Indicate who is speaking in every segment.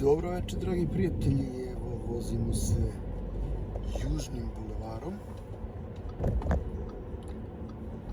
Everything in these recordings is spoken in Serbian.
Speaker 1: Dobro večer, dragi prijatelji, evo vozimo se Južnim bulevarom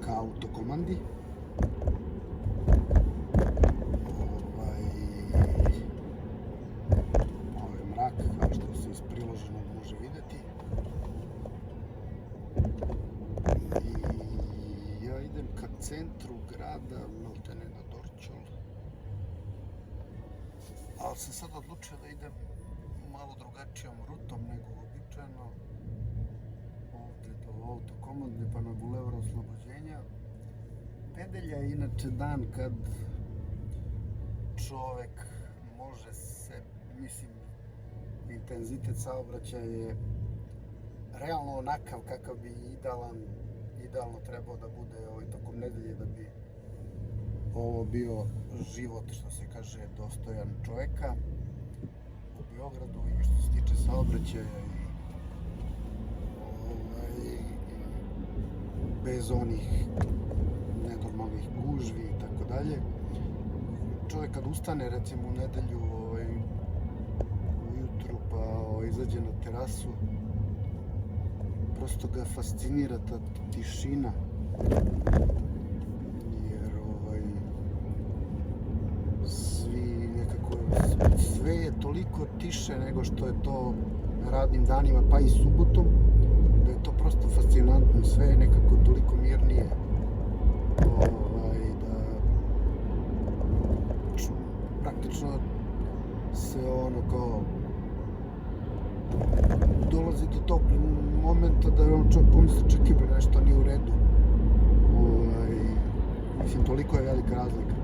Speaker 1: ka autokomandi. Ovo je mrak, kao što se iz priloženog može vidjeti. I ja idem ka centru grada, maltene na Dorćol. Ali sam sad odlučio da idem malo drugačijom rutom nego običajno. Ovdje do autokomande pa na Bulevar Oslobođenja. Nedelja je inače dan kad čovek može se, mislim, intenzitet saobraćaja je realno onakav kakav bi idealno trebao da bude tokom nedelje da bi ovo bio život, što se kaže, dostojan čoveka u Beogradu i što se tiče saobraćaja i bez onih nenormalnih gužvi i tako dalje. Čovjek kad ustane recimo u nedelju ujutru pa izađe na terasu, prosto ga fascinira ta tišina. Sve je toliko tiše nego što je to radnim danima, pa i subotom, da je to prosto fascinantno. Sve je nekako toliko mirnije. Praktično se kao dolazi do tog momenta da je čovjek pomisli čak i nešto nije u redu. Mislim, toliko je velika razlika.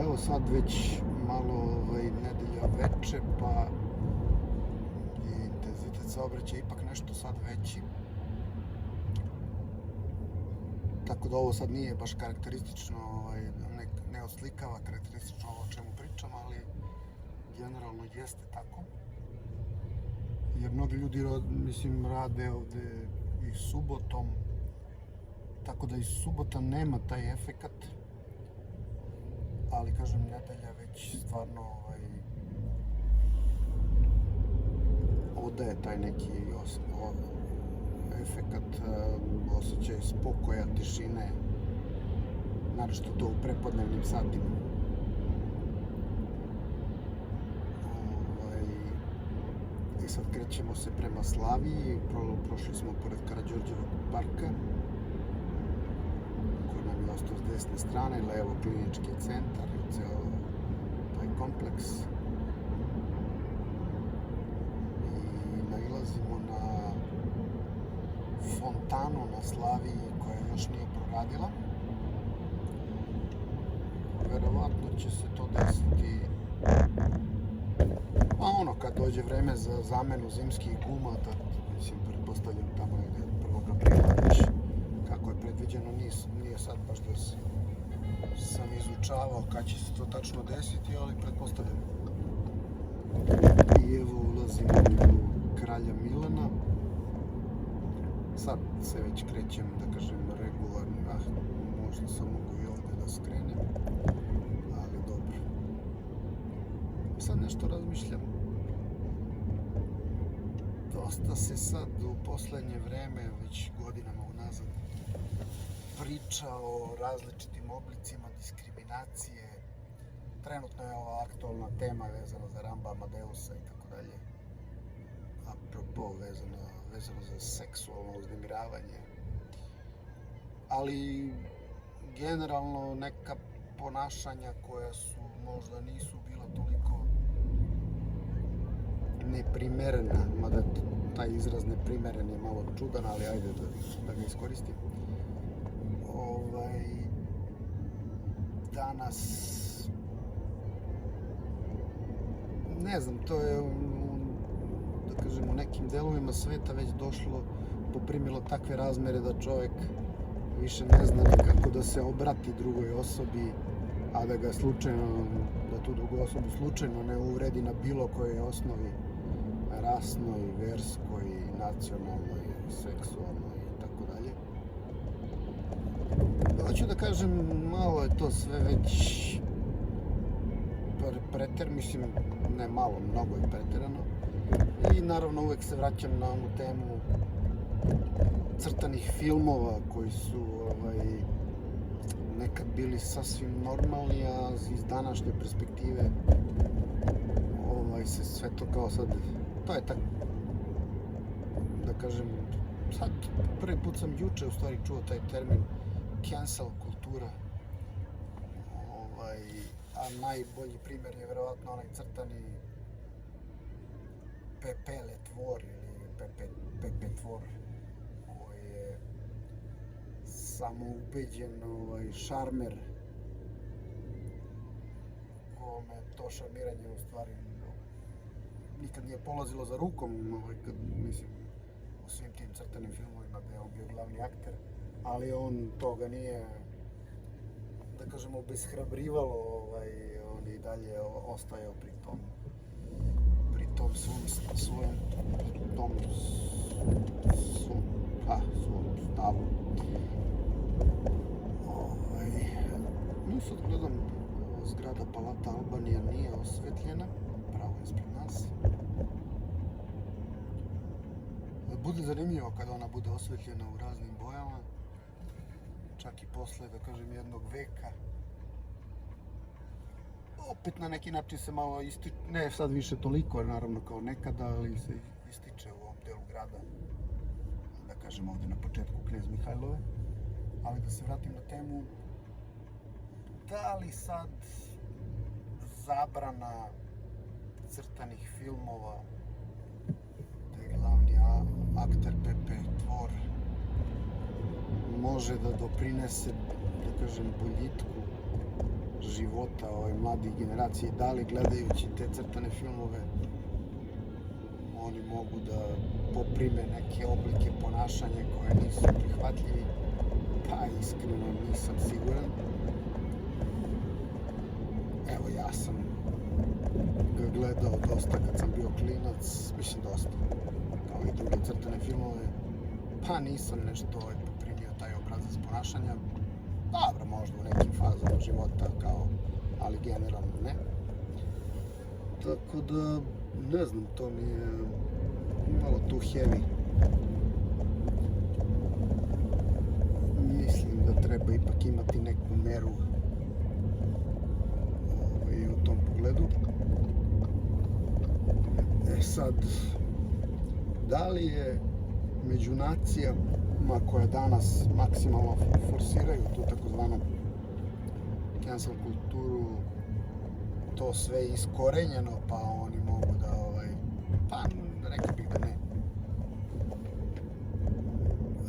Speaker 1: Evo sad već malo nedelja veče, pa je intenzitet saobraćaja ipak nešto sad veći. Tako da ovo sad nije baš karakteristično, ne oslikava karakteristično ovo o čemu pričam, ali generalno jeste tako. Jer mnogi ljudi, mislim, rade ovde i subotom, tako da i subota nema taj efekat. Ali kažem, nedelja već stvarno odaje taj neki efekat, osjećaj spokoja, tišine, naročito to u prepodnevnim satima. I sad krećemo se prema Slaviji, prošli smo pored Karađorđevog parka, ostao s desne strane, levo klinički centar i ceo taj kompleks. I nailazimo na fontanu na Slaviji koja još nije proradila. Verovatno će se to desiti kad dođe vreme za zamenu zimskih guma, mislim, pretpostavljam tamo negde 1. aprila već. Kako je predviđeno, nije sad baš da sam izučavao kad će se to tačno desiti, ali pretpostavljam. I evo ulazimo u Kralja Milana. Sad se već krećem, da kažem, regularno. Možda sam mogu i ovdje da skrenem, ali dobro. Sad nešto razmišljam. Dosta se sad u poslednje vreme, već godinama unazad, priča o različitim oblicima diskriminacije. Trenutno je ova aktualna tema vezana za Ramba Amadeusa i tako dalje. Apropo vezano za seksualno uznemiravanje. Ali generalno neka ponašanja koja su možda nisu bila toliko neprimerena, mada taj izraz neprimeren je malo čudan, ali ajde da ga iskoristim. Danas, ne znam, to je da kažem u nekim delovima sveta već došlo, poprimilo takve razmere da čovjek više ne zna kako da se obrati drugoj osobi, a da ga da tu drugu osobu slučajno ne uvredi na bilo kojoj osnovi, rasnoj, verskoj, nacionalnoj, seksualnoj i tako dalje. Hoću da kažem, malo je to sve već mislim, ne malo, mnogo je preterano. I naravno uvek se vraćam na onu temu crtanih filmova koji su nekad bili sasvim normalni, a iz današnje perspektive se sve to kao sad, to je tako, da kažem, sad prvi put sam juče u stvari čuo taj termin cancel kultura, a najbolji primjer je verovatno onaj crtani Pepele tvor ili Pepe tvor, koji je samoubeđen šarmer kome to šarmiranje u stvari nikad nije polazilo za rukom, kad, mislim, u svim tim crtanim filmovima gde je on bio glavni akter, ali on toga nije, da kažemo, obeshrabrivalo, on i dalje ostajao pri tom svom stavu. Mi sad gledam, zgrada Palata Albanija nije osvetljena, pravo ispred nas. Bude zanimljivo kada ona bude osvetljena u raznim bojama, čak i posle, da kažem, jednog veka. Opet na neki način se malo ističe, ne sad više toliko, naravno kao nekada, ali se ističe u ovom delu grada, da kažem ovde na početku Knez Mihajlove. Ali da se vratim na temu, da li sad zabrana crtanih filmova da je glavni akter Pepe tvor može da doprinese, da kažem, boljitku života ove mladih generacije, da li gledajući te crtane filmove oni mogu da poprime neke oblike ponašanja koje nisu prihvatljivi, pa iskreno nisam siguran. Evo, ja sam ga gledao dosta kad sam bio klinac, mislim dosta, kao i druge crtane filmove, pa nisam nešto poprimio taj obrazac ponašanja. Dobro, možda u nekim fazama života, ali generalno ne. Tako da, ne znam, to mi je malo tu heavy. Mislim da treba ipak imati neku meru u tom pogledu. Sad, da li je među nacijama koje danas maksimalno forsiraju tu takozvanu cancel kulturu to sve iskorenjeno, pa oni mogu da pa rekao bih da ne.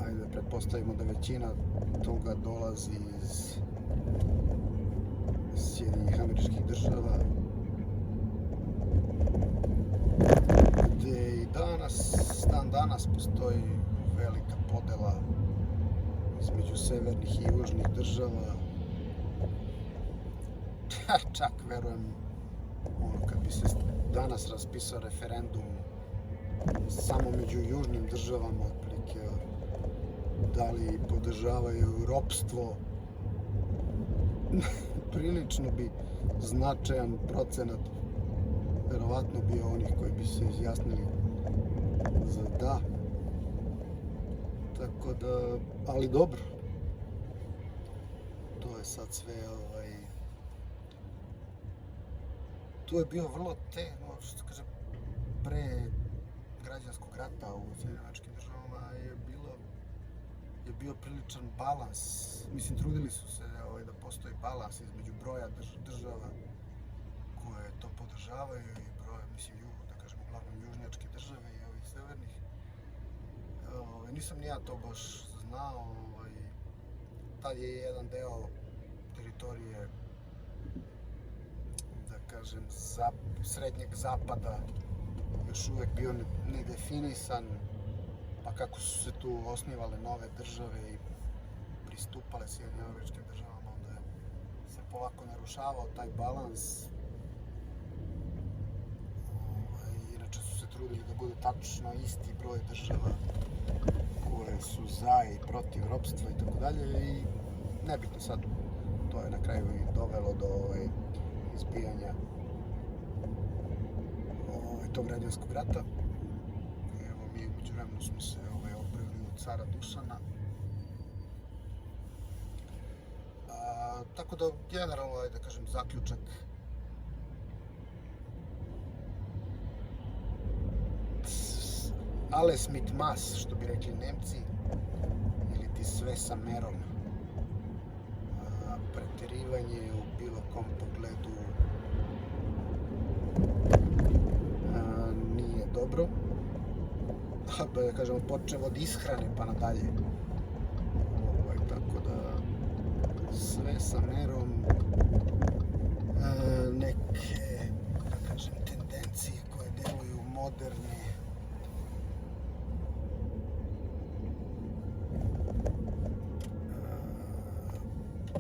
Speaker 1: Ajde, pretpostavimo da većina toga dolazi iz Sjedinjenih Američkih Država, gde i dan danas postoji velika podela između severnih i južnih država. Čak verujem, kad bi se danas raspisao referendum samo među južnim državama, otprilike, da li podržavaju ropstvo, prilično bi značajan procenat verovatno bio onih koji bi se izjasnili za da. Tako da, ali dobro, to je sad sve, to je bio vrlo što kaže, pre građanskog rata u Sjedinjenim Američkim Državama je bio priličan balans. Mislim, trudili su se da postoji balans između broja država koje to podržavaju i broja, mislim, da kažemo, uglavnom južnjačke države i ovih severnih. Nisam ni ja to baš znao. Tad je jedan deo teritorije, da kažem, srednjeg zapada još uvek bio nedefinisan, pa kako su se tu osnivale nove države i pristupale Sjedinjenim Američkim Državama, onda se polako narušavao taj balans. Inače su se trudili da bude tačno isti broj država koje su za i protiv ropstva i tako dalje, i nebitno sad, to je na kraju i dovelo do izbijanja tog građanskog rata. Evo mi umeđu vremenu smo se odbrili od cara Dušana. Tako da generalno, da kažem, zaključak alles mit Maß, što bi rekli Nemci, ili ti sve sa merom. Preterivanje u bilo kom pogledu nije dobro. Da kažemo, počeo od ishrane pa nadalje. Tako da sve sa merom, neke, da kažem, tendencije koje deluju moderne,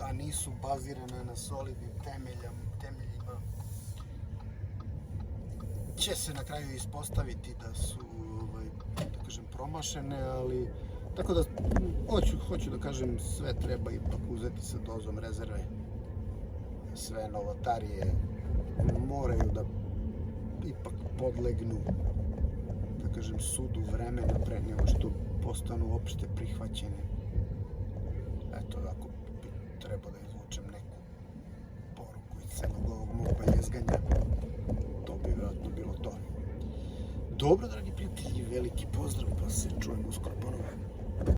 Speaker 1: a nisu bazirane na solidnim temeljima, će se na kraju ispostaviti da su, da kažem, promašene, ali tako da hoću da kažem, sve treba ipak uzeti sa dozom rezerve. Sve novotarije moraju da ipak podlegnu, da kažem, sudu vremena pre nego što postanu opšte prihvaćene. Eto, ako bi trebao da izvučem neku poruku iz celog ovog mog baljezganja, to bi vjerojatno bilo to. Dobro, dragi prijatelji, veliki pozdrav, pa se čujemo uskoro ponovo.